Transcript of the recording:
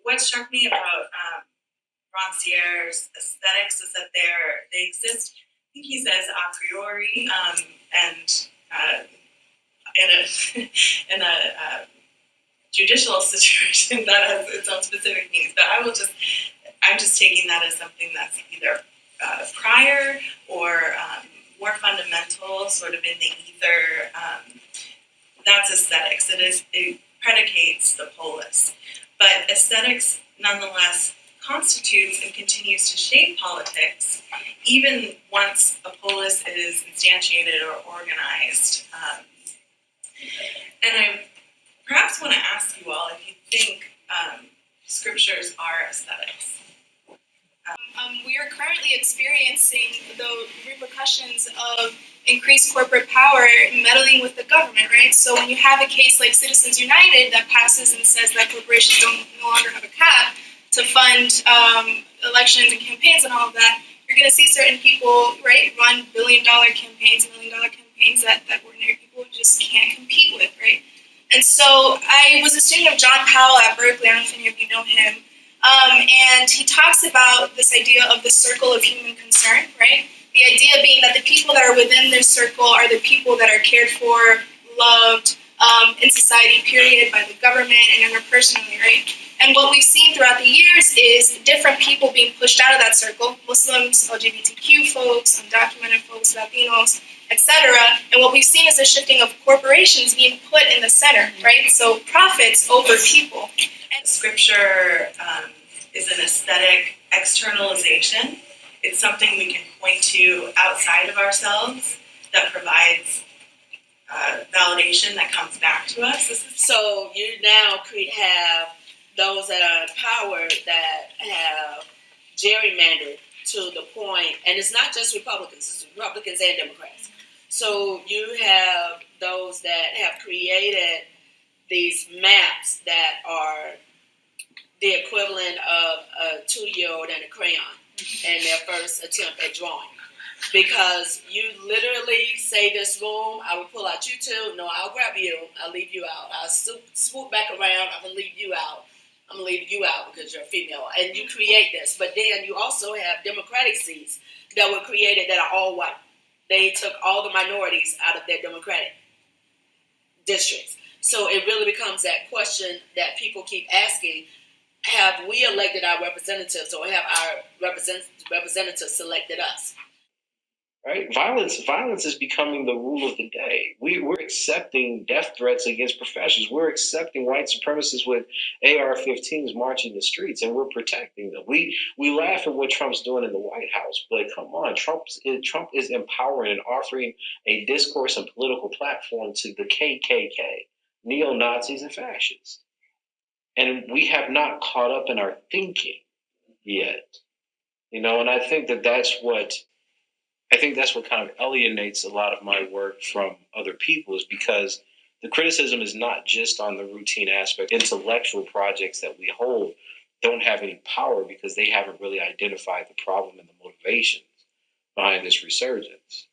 what struck me about Ranciere's aesthetics is that they exist. I think he says a priori, and in a in a judicial situation that has its own specific meanings. But I'm just taking that as something that's either prior or more fundamental, sort of in the ether. That's aesthetics. It predicates the polis. But aesthetics, nonetheless, constitutes and continues to shape politics, even once a polis is instantiated or organized. And I perhaps want to ask you all if you think scriptures are aesthetics. We are currently experiencing the repercussions of increased corporate power meddling with the government, right? So when you have a case like Citizens United that passes and says that corporations no longer have a cap to fund elections and campaigns and all of that, you're going to see certain people, right, run billion-dollar campaigns, million-dollar campaigns that ordinary people just can't compete with, right? And so I was a student of John Powell at Berkeley. I don't know if any of you know him. And he talks about this idea of the circle of human concern, right? The idea being that the people that are within this circle are the people that are cared for, loved in society, period, by the government and interpersonally, right? And what we've seen throughout the years is different people being pushed out of that circle, Muslims, LGBTQ folks, undocumented folks, Latinos, etc. And what we've seen is a shifting of corporations being put in the center, right? So profits over people. And scripture is an aesthetic externalization. It's something we can point to outside of ourselves that provides validation that comes back to us. So you now have those that are in power that have gerrymandered to the point, and it's not just Republicans, it's Republicans and Democrats. So you have those that have created these maps that are the equivalent of a 2-year-old and a crayon in their first attempt at drawing. Because you literally say this room, I will pull out you two, no, I'll grab you, I'll leave you out. I'll swoop back around, I'm going to leave you out. I'm going to leave you out because you're a female. And you create this. But then you also have Democratic seats that were created that are all white. They took all the minorities out of their Democratic districts. So it really becomes that question that people keep asking, have we elected our representatives or have our representatives selected us? Right? Violence is becoming the rule of the day. We're accepting death threats against professionals. We're accepting white supremacists with AR-15s marching the streets, and we're protecting them. We laugh at what Trump's doing in the White House, but come on, Trump is empowering and offering a discourse and political platform to the KKK, neo-Nazis, and fascists. And we have not caught up in our thinking yet. And I think that's what kind of alienates a lot of my work from other people, is because the criticism is not just on the routine aspect. Intellectual projects that we hold don't have any power because they haven't really identified the problem and the motivations behind this resurgence.